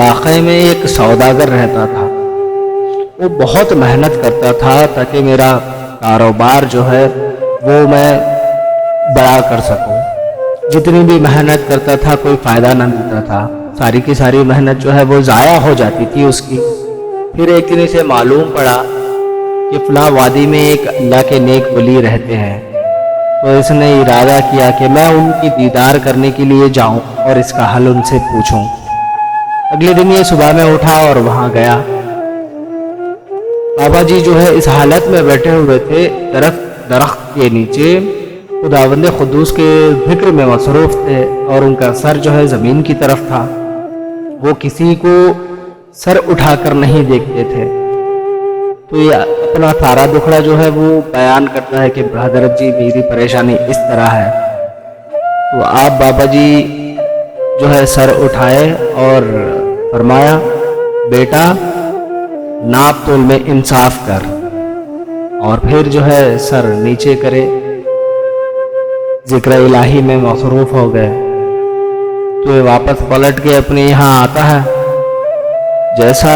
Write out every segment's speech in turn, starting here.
علاقے میں ایک سوداگر رہتا تھا. وہ بہت محنت کرتا تھا تاکہ میرا کاروبار جو ہے وہ میں بڑا کر سکوں. جتنی بھی محنت کرتا تھا کوئی فائدہ نہ ملتا تھا. ساری کی ساری محنت جو ہے وہ ضائع ہو جاتی تھی اس کی. پھر ایک دن اسے معلوم پڑا کہ فلاں وادی میں ایک اللہ کے نیک ولی رہتے ہیں. تو اس نے ارادہ کیا کہ میں ان کی دیدار کرنے کے لیے جاؤں اور اس کا حل ان سے پوچھوں. اگلے دن یہ صبح میں اٹھا اور وہاں گیا. بابا جی جو ہے اس حالت میں بیٹھے ہوئے تھے، درخت کے نیچے خداوند قدوس کے ذکر میں مصروف تھے اور ان کا سر جو ہے زمین کی طرف تھا. وہ کسی کو سر اٹھا کر نہیں دیکھتے تھے. تو یہ اپنا سارا دکھڑا جو ہے وہ بیان کرتا ہے کہ حضرت جی میری پریشانی اس طرح ہے. تو آپ بابا جی جو ہے سر اٹھائے اور فرمایا، بیٹا ناپ تول میں انصاف کر. اور پھر جو ہے سر نیچے کرے، ذکر الہی میں مصروف ہو گئے. تو یہ واپس پلٹ کے اپنے یہاں آتا ہے. جیسا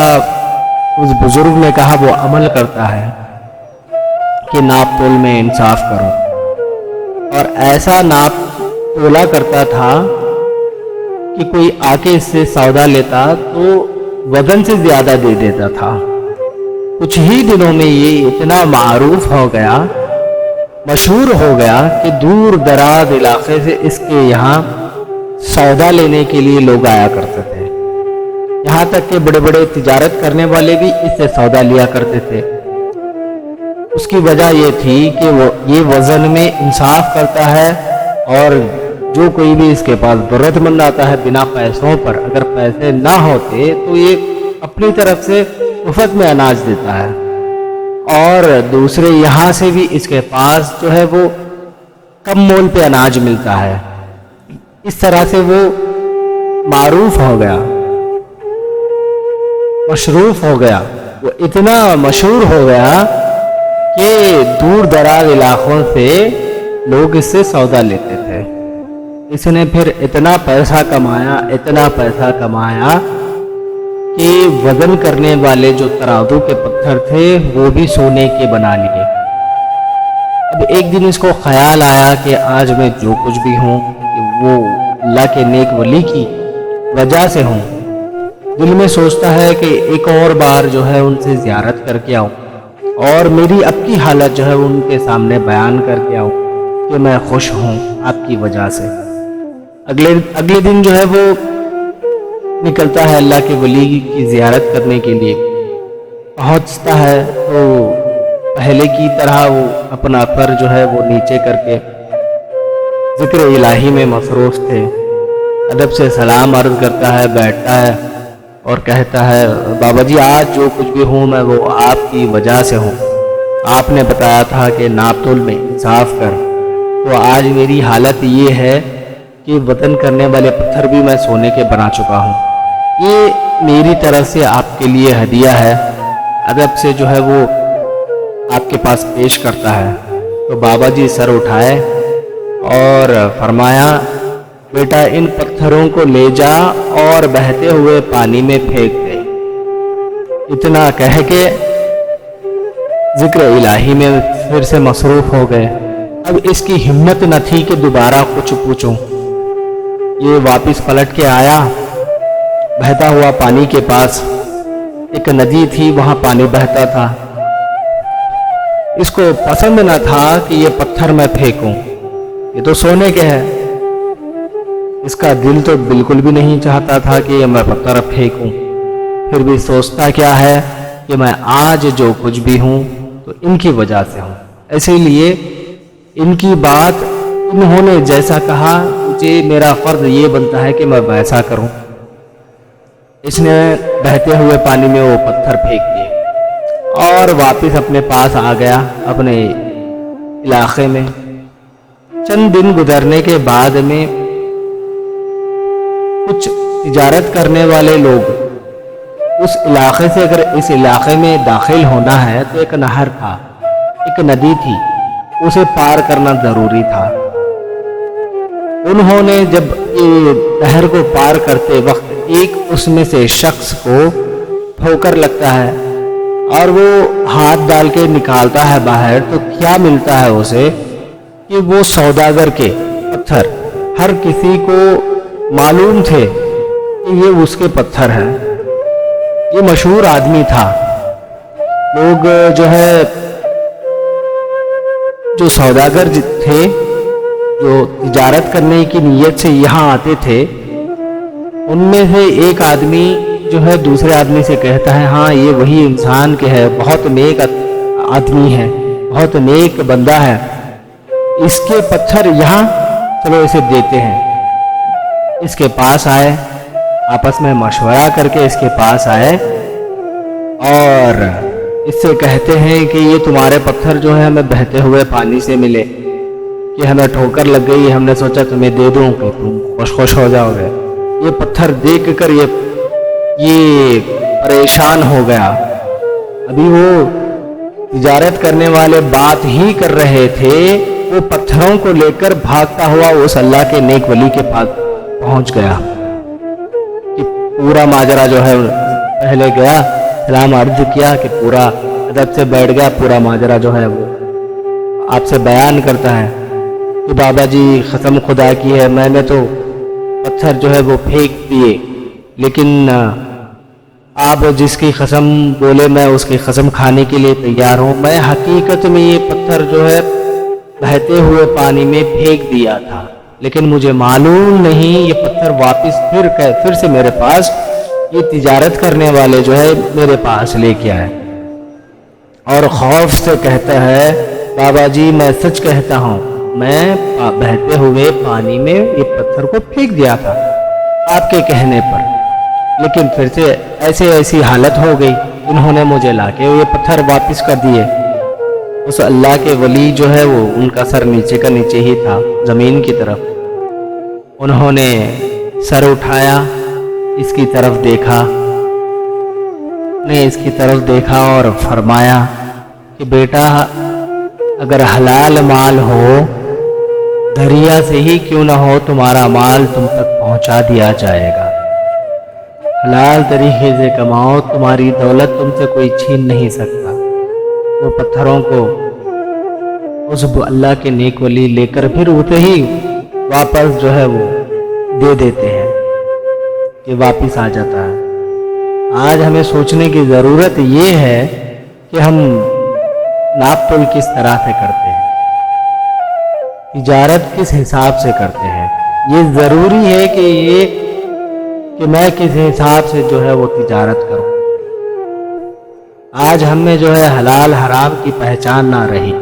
اس بزرگ نے کہا وہ عمل کرتا ہے کہ ناپ تول میں انصاف کرو. اور ایسا ناپ تولا کرتا تھا کہ کوئی آ کے اس سے سودا لیتا تو وزن سے زیادہ دے دیتا تھا. کچھ ہی دنوں میں یہ اتنا معروف ہو گیا، مشہور ہو گیا کہ دور دراز علاقے سے اس کے یہاں سودا لینے کے لیے لوگ آیا کرتے تھے. یہاں تک کہ بڑے بڑے تجارت کرنے والے بھی اس سے سودا لیا کرتے تھے. اس کی وجہ یہ تھی کہ وہ یہ وزن میں انصاف کرتا ہے، اور جو کوئی بھی اس کے پاس ضرورت مند آتا ہے بنا پیسوں پر، اگر پیسے نہ ہوتے تو یہ اپنی طرف سے مفت میں اناج دیتا ہے. اور دوسرے یہاں سے بھی اس کے پاس جو ہے وہ کم مول پہ اناج ملتا ہے. اس طرح سے وہ معروف ہو گیا، مشروف ہو گیا. وہ اتنا مشہور ہو گیا کہ دور دراز علاقوں سے لوگ اس سے سودا لیتے تھے. اس نے پھر اتنا پیسہ کمایا کہ وزن کرنے والے جو ترازو کے پتھر تھے وہ بھی سونے کے بنا لیے. اب ایک دن اس کو خیال آیا کہ آج میں جو کچھ بھی ہوں کہ وہ اللہ کے نیک ولی کی وجہ سے ہوں. دل میں سوچتا ہے کہ ایک اور بار جو ہے ان سے زیارت کر کے آؤں اور میری اب کی حالت جو ہے ان کے سامنے بیان کر کے آؤں کہ میں خوش ہوں آپ کی وجہ سے. اگلے دن جو ہے وہ نکلتا ہے اللہ کے ولی کی زیارت کرنے کے لیے. پہنچتا ہے تو پہلے کی طرح وہ اپنا پر جو ہے وہ نیچے کر کے ذکر الہی میں مصروف تھے. ادب سے سلام عرض کرتا ہے، بیٹھتا ہے اور کہتا ہے، بابا جی آج جو کچھ بھی ہوں میں وہ آپ کی وجہ سے ہوں. آپ نے بتایا تھا کہ ناپ تول میں انصاف کر، تو آج میری حالت یہ ہے کہ وزن کرنے والے پتھر بھی میں سونے کے بنا چکا ہوں. یہ میری طرف سے آپ کے لیے ہدیہ ہے. ادب سے جو ہے وہ آپ کے پاس پیش کرتا ہے. تو بابا جی سر اٹھائے اور فرمایا، بیٹا ان پتھروں کو لے جا اور بہتے ہوئے پانی میں پھینک دے. اتنا کہہ کے ذکر الہی میں پھر سے مصروف ہو گئے. اب اس کی ہمت نہ تھی کہ دوبارہ کچھ پوچھوں. یہ واپس پلٹ کے آیا، بہتا ہوا پانی کے پاس ایک ندی تھی، وہاں پانی بہتا تھا. اس کو پسند نہ تھا کہ یہ پتھر میں پھینکوں، یہ تو سونے کے ہے. اس کا دل تو بالکل بھی نہیں چاہتا تھا کہ یہ میں پتھر پھینکوں. پھر بھی سوچتا کیا ہے کہ میں آج جو کچھ بھی ہوں تو ان کی وجہ سے ہوں. اسی لیے ان کی بات انہوں نے جیسا کہا مجھے میرا فرض یہ بنتا ہے کہ میں ویسا کروں. اس نے بہتے ہوئے پانی میں وہ پتھر پھینک دیے اور واپس اپنے پاس آ گیا اپنے علاقے میں. چند دن گزرنے کے بعد میں کچھ تجارت کرنے والے لوگ اس علاقے سے اگر اس علاقے میں داخل ہونا ہے تو ایک نہر تھا، ایک ندی تھی، اسے پار کرنا ضروری تھا. انہوں نے جب یہ نہر کو پار کرتے وقت ایک اس میں سے شخص کو ٹھوکر لگتا ہے اور وہ ہاتھ ڈال کے نکالتا ہے باہر، تو کیا ملتا ہے اسے کہ وہ سوداگر کے پتھر ہر کسی کو معلوم تھے کہ یہ اس کے پتھر ہیں۔ یہ مشہور آدمی تھا، لوگ جو سوداگر تھے، جو تجارت کرنے کی نیت سے یہاں آتے تھے، ان میں سے ایک آدمی دوسرے آدمی سے کہتا ہے ہاں یہ وہی انسان کے ہے، بہت نیک آدمی ہے، بہت نیک بندہ ہے، اس کے پتھر یہاں، چلو اسے دیتے ہیں۔ اس کے پاس آئے، آپس میں مشورہ کر کے اس کے پاس آئے اور اس سے کہتے ہیں کہ یہ تمہارے پتھر ہمیں بہتے ہوئے پانی سے ملے، کہ ہمیں ٹھوکر لگ گئی، ہم نے سوچا تمہیں دے دوں کہ تم خوش ہو جاؤ گے۔ یہ پتھر دیکھ کر یہ پریشان ہو گیا۔ ابھی وہ تجارت کرنے والے بات ہی کر رہے تھے، وہ پتھروں کو لے کر بھاگتا ہوا اس اللہ کے نیک ولی کے پاس پہنچ گیا کہ پورا ماجرا پہلے گیا، سلام عرض کیا کہ پورا ادب سے بیٹھ گیا، پورا ماجرا وہ آپ سے بیان کرتا ہے کہ بابا جی قسم خدا کی ہے، میں نے تو پتھر وہ پھینک دیے، لیکن آپ جس کی قسم بولے میں اس کی قسم کھانے کے لیے تیار ہوں۔ میں حقیقت میں یہ پتھر بہتے ہوئے پانی میں پھینک دیا تھا، لیکن مجھے معلوم نہیں یہ پتھر واپس پھر سے میرے پاس، یہ تجارت کرنے والے میرے پاس لے کے آئے، اور خوف سے کہتا ہے بابا جی میں سچ کہتا ہوں، میں بہتے ہوئے پانی میں یہ پتھر کو پھینک دیا تھا آپ کے کہنے پر، لیکن پھر سے ایسی حالت ہو گئی، انہوں نے مجھے لا کے یہ پتھر واپس کر دیے۔ اس اللہ کے ولی وہ ان کا سر نیچے کا نیچے ہی تھا زمین کی طرف، انہوں نے سر اٹھایا، اس کی طرف دیکھا اور فرمایا کہ بیٹا اگر حلال مال ہو، دریا سے ہی کیوں نہ ہو، تمہارا مال تم تک پہنچا دیا جائے گا، حلال طریقے سے کماؤ، تمہاری دولت تم سے کوئی چھین نہیں سکتا۔ وہ پتھروں کو اس اللہ کے نیک ولی لے کر پھر اسے ہی واپس وہ دے دیتے ہیں کہ واپس آ جاتا ہے۔ آج ہمیں سوچنے کی ضرورت یہ ہے کہ ہم ناپ تول کس طرح سے کرتے ہیں، تجارت کس حساب سے کرتے ہیں۔ یہ ضروری ہے کہ میں کس حساب سے وہ تجارت کروں۔ آج ہم میں حلال حرام کی پہچان نہ رہی۔